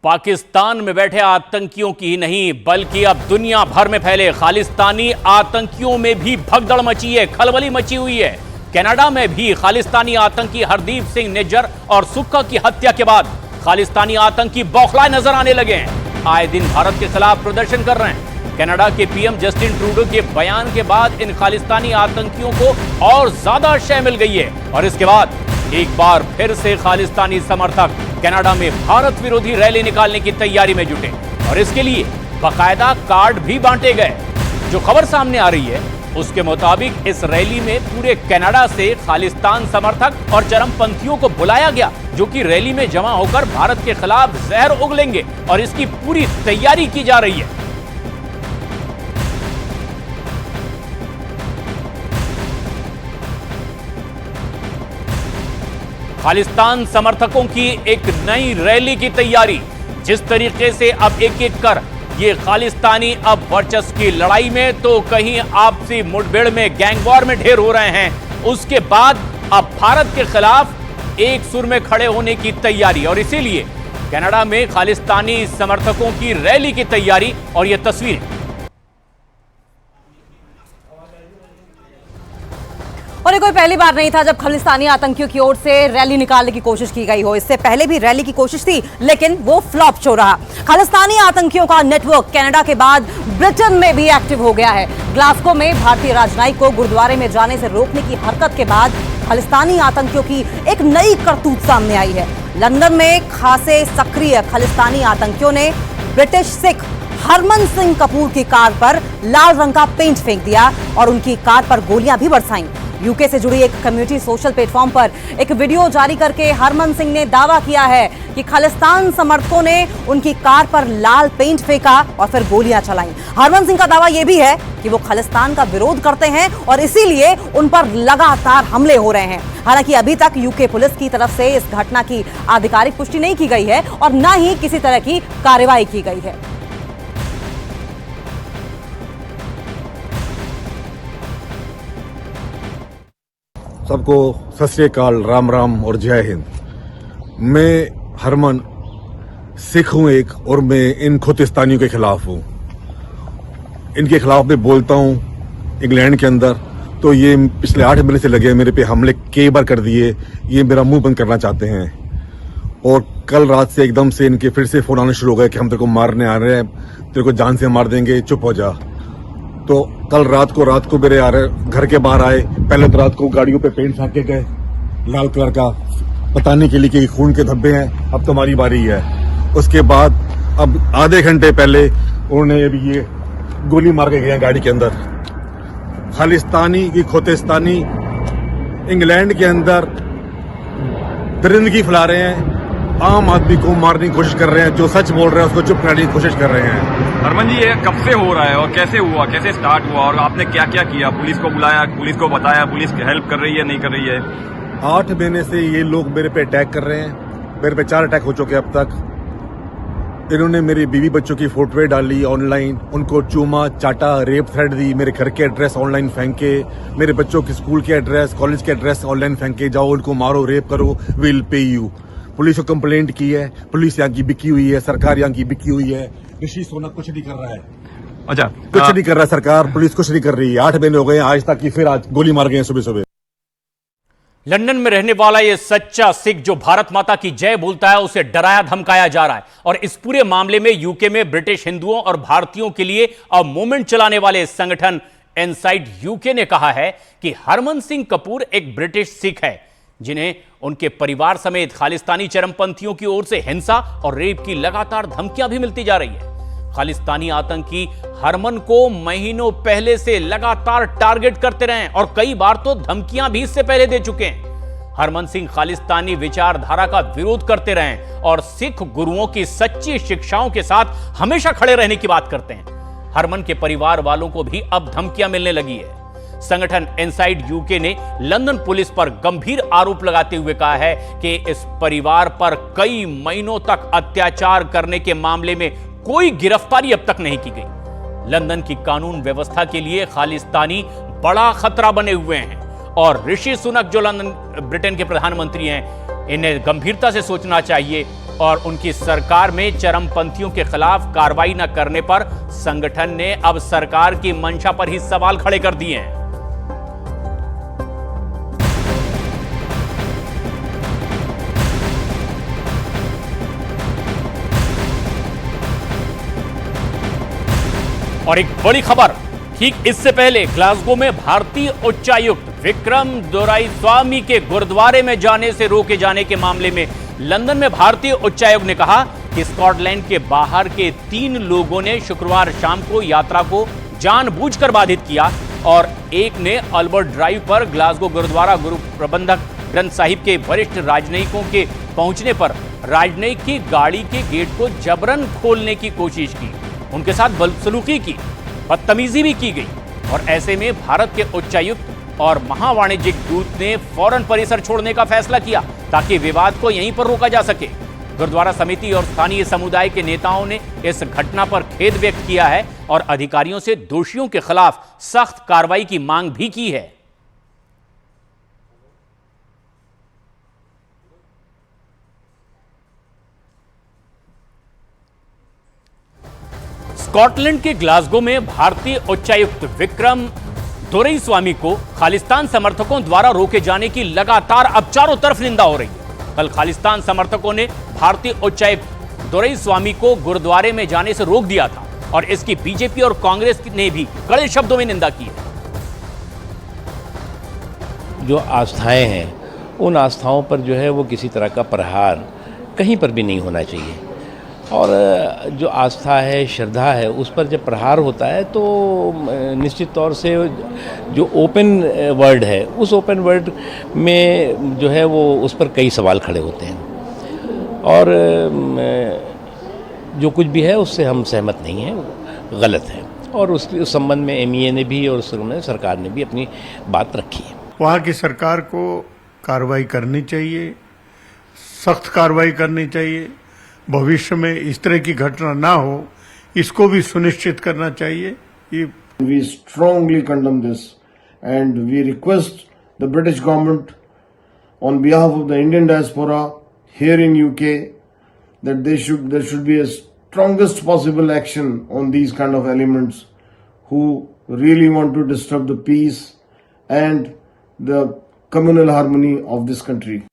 पाकिस्तान में बैठे आतंकियों की ही नहीं बल्कि अब दुनिया भर में फैले खालिस्तानी आतंकियों में भी भगदड़ मची है, खलबली मची हुई है। कनाडा में भी खालिस्तानी आतंकी हरदीप सिंह निज्जर और सुक्का की हत्या के बाद खालिस्तानी आतंकी बौखलाए नजर आने लगे हैं। आए दिन भारत के खिलाफ प्रदर्शन कर रहे हैं। कनाडा के पीएम जस्टिन ट्रूडो के बयान के बाद इन खालिस्तानी आतंकियों को और ज्यादा शय मिल गई है और इसके बाद एक बार फिर से खालिस्तानी समर्थक कनाडा में भारत विरोधी रैली निकालने की तैयारी में जुटे और इसके लिए बाकायदा कार्ड भी बांटे गए। जो खबर सामने आ रही है उसके मुताबिक इस रैली में पूरे कनाडा से खालिस्तान समर्थक और चरमपंथियों को बुलाया गया, जो कि रैली में जमा होकर भारत के खिलाफ जहर उगलेंगे और इसकी पूरी तैयारी की जा रही है। खालिस्तान समर्थकों की एक नई रैली की तैयारी। जिस तरीके से अब एक एक कर ये खालिस्तानी अब वर्चस्व की लड़ाई में तो कहीं आपसी मुठभेड़ में गैंगवॉर में ढेर हो रहे हैं, उसके बाद अब भारत के खिलाफ एक सुर में खड़े होने की तैयारी और इसीलिए कनाडा में खालिस्तानी समर्थकों की रैली की तैयारी और ये तस्वीरें। और ये कोई पहली बार नहीं था जब खालिस्तानी आतंकियों की ओर से रैली निकालने की कोशिश की गई हो। इससे पहले भी रैली की कोशिश थी लेकिन वो फ्लॉप शो रहा। खालिस्तानी आतंकियों का नेटवर्क कनाडा के बाद ब्रिटेन में भी एक्टिव हो गया है। ग्लासगो में भारतीय राजनयिक को गुरुद्वारे में जाने से रोकने की हरकत के बाद खालिस्तानी आतंकियों की एक नई करतूत सामने आई है। लंदन में खासे सक्रिय खालिस्तानी आतंकियों ने ब्रिटिश सिख हरमन सिंह कपूर की कार पर लाल रंग का पेंट फेंक दिया और उनकी कार पर गोलियां भी बरसाईं। यूके से जुड़ी एक कम्युनिटी सोशल प्लेटफॉर्म पर एक वीडियो जारी करके हरमन सिंह ने दावा किया है कि खालिस्तान समर्थकों ने उनकी कार पर लाल पेंट फेंका और फिर गोलियां चलाईं। हरमन सिंह का दावा यह भी है कि वो खालिस्तान का विरोध करते हैं और इसीलिए उन पर लगातार हमले हो रहे हैं। हालांकि अभी तक यूके पुलिस की तरफ से इस घटना की आधिकारिक पुष्टि नहीं की गई है और न ही किसी तरह की कार्रवाई की गई है। सबको सत श्री अकाल, राम राम और जय हिंद। मैं हरमन सिख हूं एक और मैं इन खुतिस्तानियों के खिलाफ हूं। इनके खिलाफ मैं बोलता हूं इंग्लैंड के अंदर। तो ये पिछले 8 महीने से लगे मेरे पे हमले कई बार कर दिए। ये मेरा मुंह बंद करना चाहते हैं और कल रात से एकदम से इनके फिर से फोन आने शुरू हो गए कि हम तेरे को मारने आ रहे हैं, तेरे को जान से मार देंगे, चुप हो जा। तो कल रात को मेरे घर के बाहर आए। पहले तो रात को गाड़ियों पे पेंट फेंक के गए लाल कलर का, बताने के लिए कि खून के धब्बे हैं, अब तुम्हारी बारी है। उसके बाद अब आधे घंटे पहले उन्होंने अभी ये गोली मार के गए गाड़ी के अंदर। खालिस्तानी की खोतिस्तानी इंग्लैंड के अंदर दरिंदगी फैला रहे हैं, आम आदमी को मारने की कोशिश कर रहे हैं, जो सच बोल रहे हैं उसको चुप कराने की कोशिश कर रहे हैं। हरमन जी, ये कब से हो रहा है और कैसे हुआ, कैसे स्टार्ट हुआ और आपने क्या क्या किया? पुलिस को बुलाया, पुलिस को बताया, पुलिस हेल्प कर रही है नहीं कर रही है? 8 महीने से ये लोग मेरे पे अटैक कर रहे हैं। मेरे पे 4 अटैक हो चुके अब तक। इन्होंने मेरी बीवी बच्चों की फोटोएं डाली ऑनलाइन, उनको चूमा चाटा, रेप थ्रेट दी, मेरे घर के एड्रेस ऑनलाइन फेंके, मेरे बच्चों के स्कूल के एड्रेस, कॉलेज के एड्रेस ऑनलाइन फेंके, जाओ उनको मारो, रेप करो, विल पे यू। पुलिस को कंप्लेंट की है, पुलिस यहाँ की बिकी हुई है, सरकार यहाँ की बिकी हुई है। ऋषि सुनक कुछ नहीं कर रहा है। अच्छा, कुछ नहीं कर रहा सरकार, पुलिस कुछ नहीं कर रही है। 8 महीने हो गए आज तक की, फिर आज गोली मार गए सुबह सुबह। लंदन में रहने वाला ये सच्चा सिख जो भारत माता की जय बोलता है उसे डराया धमकाया जा रहा है और इस पूरे मामले में यूके में ब्रिटिश हिंदुओं और भारतीयों के लिए अब मूवमेंट चलाने वाले संगठन इनसाइड यूके ने कहा है कि हरमन सिंह कपूर एक ब्रिटिश सिख है जिन्हें उनके परिवार समेत खालिस्तानी चरमपंथियों की ओर से हिंसा और रेप की लगातार धमकियां भी मिलती जा रही है। खालिस्तानी आतंकी हरमन को महीनों पहले से लगातार टारगेट करते रहे और कई बार तो धमकियां भी इससे पहले दे चुके हैं। हरमन सिंह खालिस्तानी विचारधारा का विरोध करते रहे और सिख गुरुओं की सच्ची शिक्षाओं के साथ हमेशा खड़े रहने की बात करते हैं। हरमन के परिवार वालों को भी अब धमकियां मिलने लगी है। संगठन इनसाइड यूके ने लंदन पुलिस पर गंभीर आरोप लगाते हुए कहा है कि इस परिवार पर कई महीनों तक अत्याचार करने के मामले में कोई गिरफ्तारी अब तक नहीं की गई। लंदन की कानून व्यवस्था के लिए खालिस्तानी बड़ा खतरा बने हुए हैं और ऋषि सुनक जो लंदन ब्रिटेन के प्रधानमंत्री हैं इन्हें गंभीरता से सोचना चाहिए और उनकी सरकार में चरमपंथियों के खिलाफ कार्रवाई न करने पर संगठन ने अब सरकार की मंशा पर ही सवाल खड़े कर दिए हैं। और एक बड़ी खबर, ठीक इससे पहले ग्लासगो में भारतीय उच्चायुक्त विक्रम दोराईस्वामी के गुरुद्वारे में जाने से रोके जाने के मामले में लंदन में भारतीय उच्चायोग ने कहा कि स्कॉटलैंड के बाहर के 3 लोगों ने शुक्रवार शाम को यात्रा को जानबूझकर बाधित किया और एक ने अल्बर्ट ड्राइव पर ग्लासगो गुरुद्वारा गुरु प्रबंधक ग्रंथ साहिब के वरिष्ठ राजनयिकों के पहुंचने पर राजनयिक की गाड़ी के गेट को जबरन खोलने की कोशिश की, उनके साथ बदसलूकी की, बदतमीजी भी की गई और ऐसे में भारत के उच्चायुक्त और महावाणिज्यिक दूत ने फौरन परिसर छोड़ने का फैसला किया ताकि विवाद को यहीं पर रोका जा सके। गुरुद्वारा समिति और स्थानीय समुदाय के नेताओं ने इस घटना पर खेद व्यक्त किया है और अधिकारियों से दोषियों के खिलाफ सख्त कार्रवाई की मांग भी की है। स्कॉटलैंड के ग्लासगो में भारतीय उच्चायुक्त विक्रम दोराईस्वामी को खालिस्तान समर्थकों द्वारा रोके जाने की लगातार अब चारों तरफ निंदा हो रही है। कल खालिस्तान समर्थकों ने भारतीय उच्चायुक्त दोराईस्वामी को गुरुद्वारे में जाने से रोक दिया था और इसकी बीजेपी और कांग्रेस ने भी कड़े शब्दों में निंदा की है। जो आस्थाएं हैं उन आस्थाओं पर जो है वो किसी तरह का प्रहार कहीं पर भी नहीं होना चाहिए और जो आस्था है, श्रद्धा है, उस पर जब प्रहार होता है तो निश्चित तौर से जो ओपन वर्ल्ड है उस ओपन वर्ल्ड में जो है वो उस पर कई सवाल खड़े होते हैं और जो कुछ भी है उससे हम सहमत नहीं हैं, गलत है और उस संबंध में MEA ने भी और सरकार ने भी अपनी बात रखी है। वहाँ की सरकार को कार्रवाई करनी चाहिए, सख्त कार्रवाई करनी चाहिए, भविष्य में इस तरह की घटना ना हो इसको भी सुनिश्चित करना चाहिए। We strongly condemn this and we request the British government on behalf of the Indian diaspora here in UK that there should be a strongest possible action on these kind of elements who really want to disturb the peace and the communal harmony of this country.